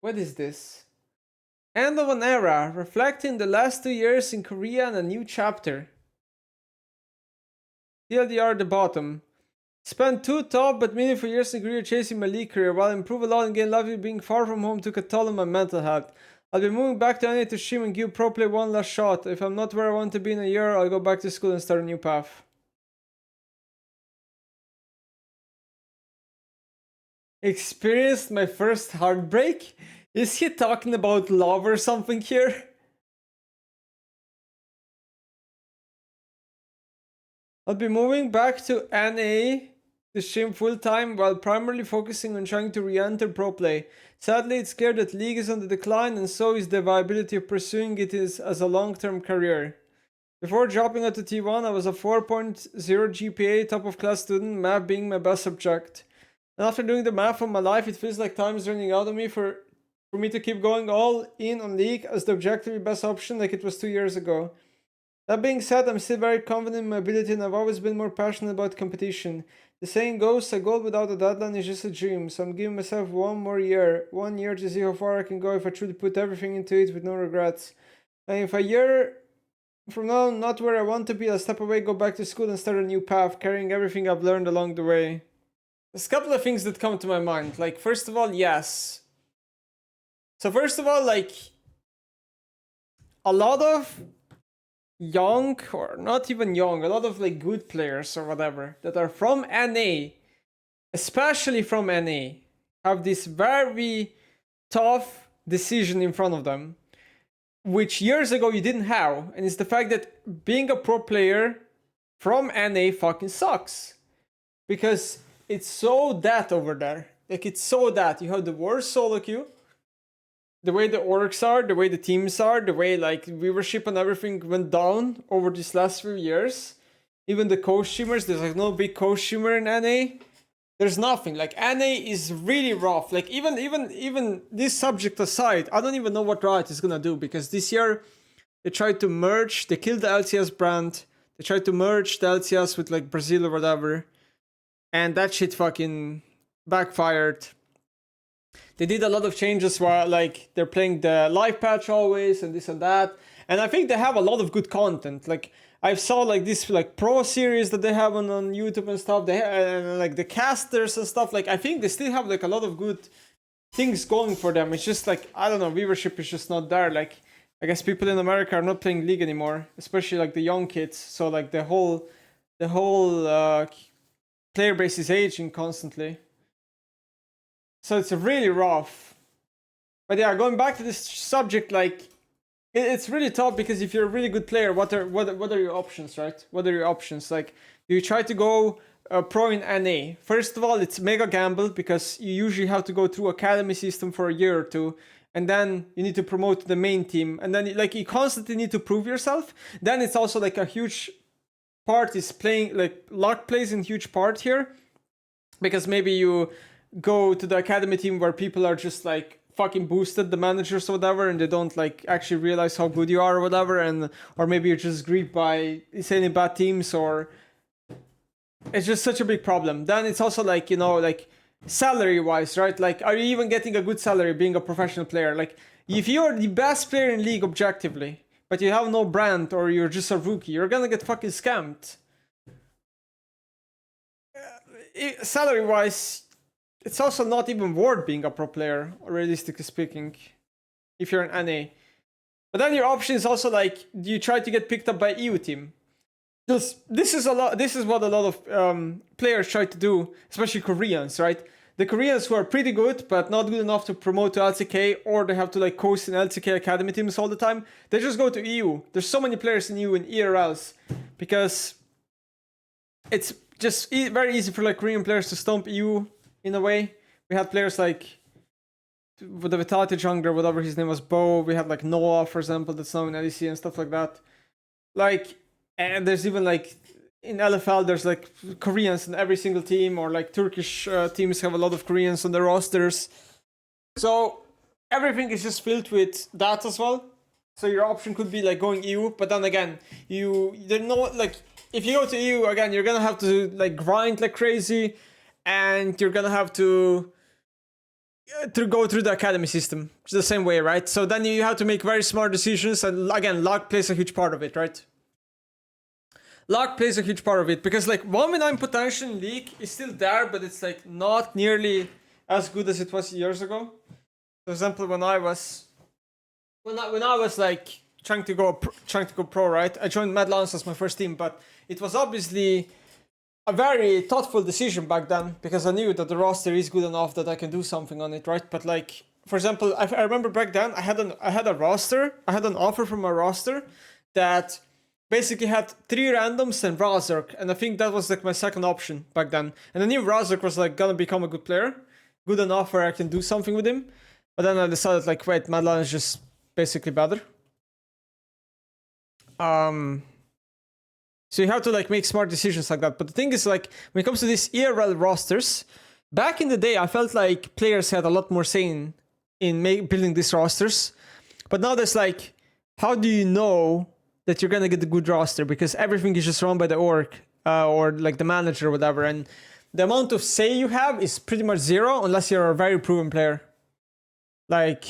What is this? End of an era, reflecting the last 2 years in Korea and a new chapter. TLDR at the bottom. Spent 2 tough but meaningful years in Korea chasing my league career, while I improved a lot and gained love, being far from home took a toll on my mental health. I'll be moving back to NA to stream and give pro play one last shot. If I'm not where I want to be in a year, I'll go back to school and start a new path. Experienced my first heartbreak? Is he talking about love or something here? I'll be moving back to NA to stream full time while primarily focusing on trying to re-enter pro play. Sadly, it's clear that League is on the decline, and so is the viability of pursuing it as a long-term career. Before dropping out to T1, I was a 4.0 GPA top of class student, math being my best subject. And after doing the math of my life, it feels like time is running out on me for me to keep going all in on League as the objectively best option like it was 2 years ago. That being said, I'm still very confident in my ability, and I've always been more passionate about competition. The saying goes, a goal without a deadline is just a dream, so I'm giving myself 1 year to see how far I can go if I truly put everything into it with no regrets. And if a year from now I'm not where I want to be, I'll step away, go back to school and start a new path, carrying everything I've learned along the way. There's a couple of things that come to my mind. Like, first of all, yes. So first of all, like, a lot of young, or not even young, a lot of like good players or whatever that are from NA, especially from NA, have this very tough decision in front of them, which years ago you didn't have, and it's the fact that being a pro player from NA fucking sucks. Because it's so that over there. Like, it's so that. You have the worst solo queue, the way the orgs are, the way the teams are, the way like viewership and everything went down over these last few years. Even the co-streamers, there's like no big co-streamer in NA. There's nothing. Like, NA is really rough. Like, even this subject aside, I don't even know what Riot is gonna do, because this year they tried to merge, they killed the LCS brand, they tried to merge the LCS with like Brazil or whatever, and that shit fucking backfired. They did a lot of changes where like they're playing the live patch always and this and that. And I think they have a lot of good content. Like, I saw like this like pro series that they have on YouTube and stuff. They and like the casters and stuff. Like, I think they still have like a lot of good things going for them. It's just like, I don't know, viewership is just not there. Like, I guess people in America are not playing League anymore, especially like the young kids. So like the whole player base is aging constantly. So it's really rough. But yeah, going back to this subject, like, it's really tough, because if you're a really good player, what are your options, right? What are your options? Like, you try to go pro in NA. First of all, it's mega gamble, because you usually have to go through academy system for a year or two, and then you need to promote to the main team, and then like you constantly need to prove yourself. Then it's also like a huge part is playing, like luck plays a huge part here, because maybe you go to the academy team where people are just like fucking boosted, the managers or whatever, and they don't like actually realize how good you are or whatever, and or maybe you're just gripped by insanely bad teams, or it's just such a big problem. Then it's also like, you know, like salary wise, right? Like, are you even getting a good salary being a professional player? Like, if you're the best player in League objectively, but you have no brand, or you're just a rookie, you're gonna get fucking scammed. Salary wise, it's also not even worth being a pro player, realistically speaking, if you're an NA. But then your option is also like, do you try to get picked up by EU team? This is what a lot of players try to do, especially Koreans, right? The Koreans who are pretty good, but not good enough to promote to LCK, or they have to like coast in LCK academy teams all the time, they just go to EU. There's so many players in EU and ERLs, because it's just very easy for like Korean players to stomp EU in a way. We had players like with the Vitality jungler, whatever his name was, Bo. We had like Noah, for example, that's now in LEC and stuff like that. Like, and there's even like in LFL, there's like Koreans in every single team, or like Turkish teams have a lot of Koreans on their rosters. So everything is just filled with that as well. So your option could be like going EU, but then again, there's no like, if you go to EU again, you're gonna have to like grind like crazy, and you're gonna have to to go through the academy system. It's the same way, right? So then you have to make very smart decisions, and again, luck plays a huge part of it, right? Luck plays a huge part of it, because like 1v9 potential in League is still there, but it's like not nearly as good as it was years ago. For example, when I was like trying to go pro, right? I joined Mad Lions as my first team, but it was obviously a very thoughtful decision back then, because I knew that the roster is good enough that I can do something on it, right? But like, for example, I remember back then I had an offer from a roster that basically had 3 randoms and Razork, and I think that was like my second option back then. And I knew Razork was like gonna become a good player, good enough where I can do something with him. But then I decided like, wait, Mad Lion is just basically better. So you have to like make smart decisions like that. But the thing is, like, when it comes to these ERL rosters, back in the day, I felt like players had a lot more say in building these rosters. But now there's like, how do you know that you're gonna get a good roster? Because everything is just run by the org or like the manager or whatever. And the amount of say you have is pretty much zero unless you're a very proven player. Like,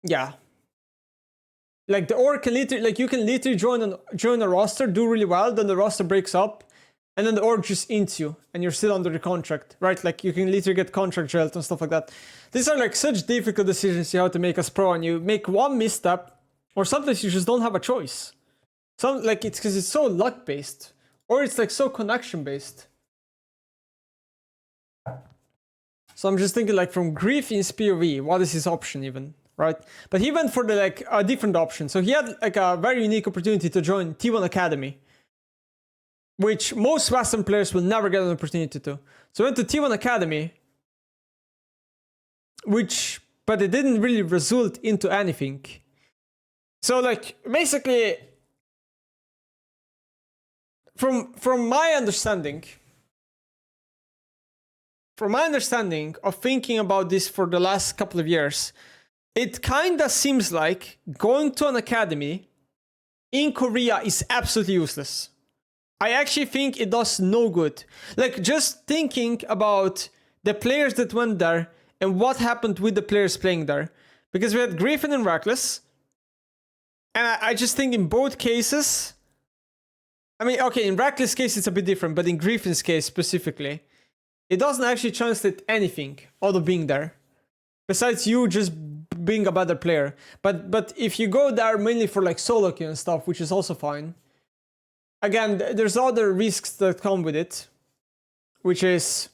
yeah. Like the org can literally, like you can literally join a roster, do really well, then the roster breaks up, and then the org just ints you, and you're still under the contract, right? Like you can literally get contract jailed and stuff like that. These are like such difficult decisions you have to make as pro, and you make one misstep, or sometimes you just don't have a choice. Some like it's because it's so luck based, or it's like so connection based. So I'm just thinking like from Griffin's POV, what is his option even? Right, but he went for the like a different option. So he had like a very unique opportunity to join T1 Academy, which most Western players will never get an opportunity to. So he went to T1 Academy, but it didn't really result into anything. So like basically, from my understanding of thinking about this for the last couple of years, it kinda seems like going to an academy in Korea is absolutely useless. I actually think it does no good. Like, just thinking about the players that went there and what happened with the players playing there. Because we had Griffin and Reckless, and I just think in both cases, I mean, okay, in Reckless' case it's a bit different, but in Griffin's case specifically, it doesn't actually translate anything out of being there. Besides you just being a better player. But if you go there mainly for like solo queue and stuff, which is also fine. Again, there's other risks that come with it, which is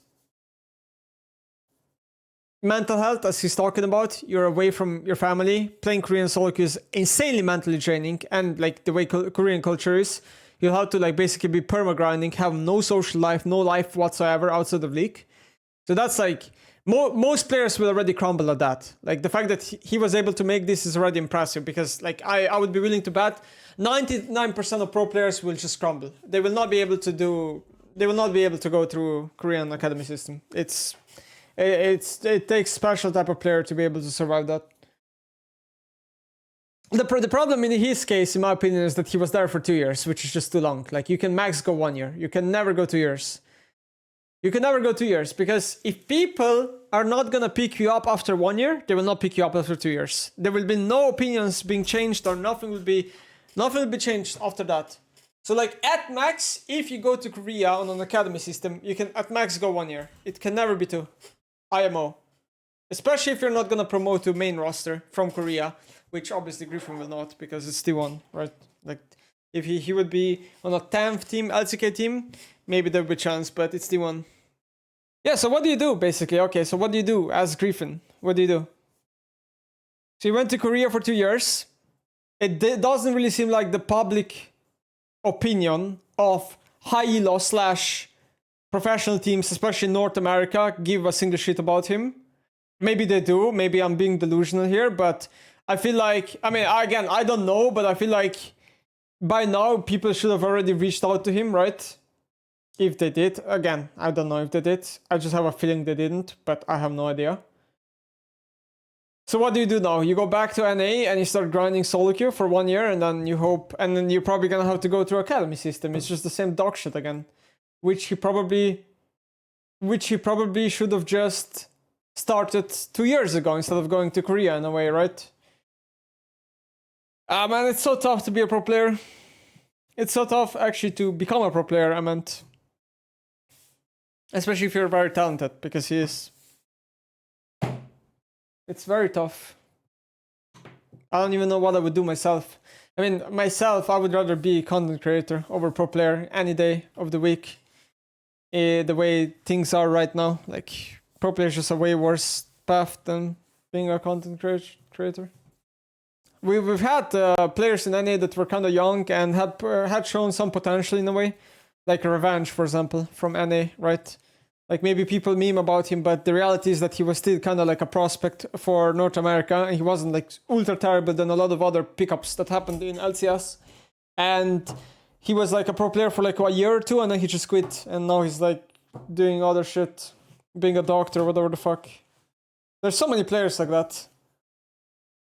mental health, as he's talking about. You're away from your family. Playing Korean solo queue is insanely mentally draining, and like the way Korean culture is, you'll have to like basically be perma grinding, have no social life, no life whatsoever outside of League. So that's like most players will already crumble at that. Like the fact that he was able to make this is already impressive, because like I would be willing to bet 99% of pro players will just crumble. They will not be able to go through Korean academy system. It takes special type of player to be able to survive that. The problem in his case, in my opinion, is that he was there for 2 years, which is just too long. Like you can max go 1 year. You can never go 2 years. You can never go 2 years, because if people are not gonna pick you up after 1 year, they will not pick you up after 2 years. There will be no opinions being changed, or nothing will be changed after that. So like at max, if you go to Korea on an academy system, you can at max go 1 year. It can never be 2. IMO. Especially if you're not gonna promote to main roster from Korea, which obviously Griffin will not, because it's T1, right? Like if he would be on a 10th team, LCK team, maybe there would be a chance, but it's T1. Yeah, so what do you do, basically? Okay, so what do you do as Griffin? What do you do? So you went to Korea for 2 years. It doesn't really seem like the public opinion of high elo / professional teams, especially in North America, give a single shit about him. Maybe they do. Maybe I'm being delusional here, but I feel like, I mean, again, I don't know, but I feel like by now people should have already reached out to him, right? If they did. Again, I don't know if they did. I just have a feeling they didn't, but I have no idea. So what do you do now? You go back to NA and you start grinding solo queue for 1 year, and then you hope, and then you're probably gonna have to go through academy system. It's just the same dog shit again, which he probably should have just started 2 years ago instead of going to Korea in a way, right? Man, it's so tough to be a pro player. It's so tough actually to become a pro player, I meant. Especially if you're very talented, because he is. It's very tough. I don't even know what I would do myself. I mean, myself, I would rather be a content creator over pro player any day of the week. The way things are right now, like pro player is just a way worse path than being a content creator. We've had players in NA that were kind of young and had shown some potential in a way, like Revenge, for example, from NA, right? Like maybe people meme about him, but the reality is that he was still kind of like a prospect for North America, and he wasn't like ultra terrible than a lot of other pickups that happened in LCS. And he was like a pro player for like a year or two, and then he just quit, and now he's like doing other shit, being a doctor, whatever the fuck. There's so many players like that.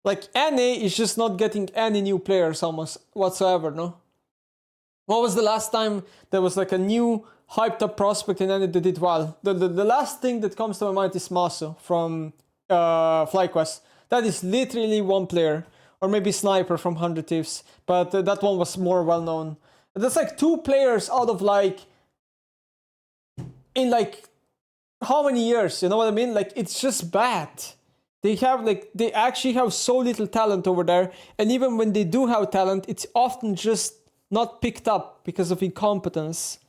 Like NA is just not getting any new players almost whatsoever, no? What was the last time there was like a new hyped up prospect in NA that did well? The last thing that comes to my mind is Maso from FlyQuest. That is literally one player. Or maybe Sniper from 100 Thieves. But that one was more well known. That's like 2 players out of like... in like... how many years? You know what I mean? Like, it's just bad. They actually have so little talent over there. And even when they do have talent, it's often just not picked up because of incompetence.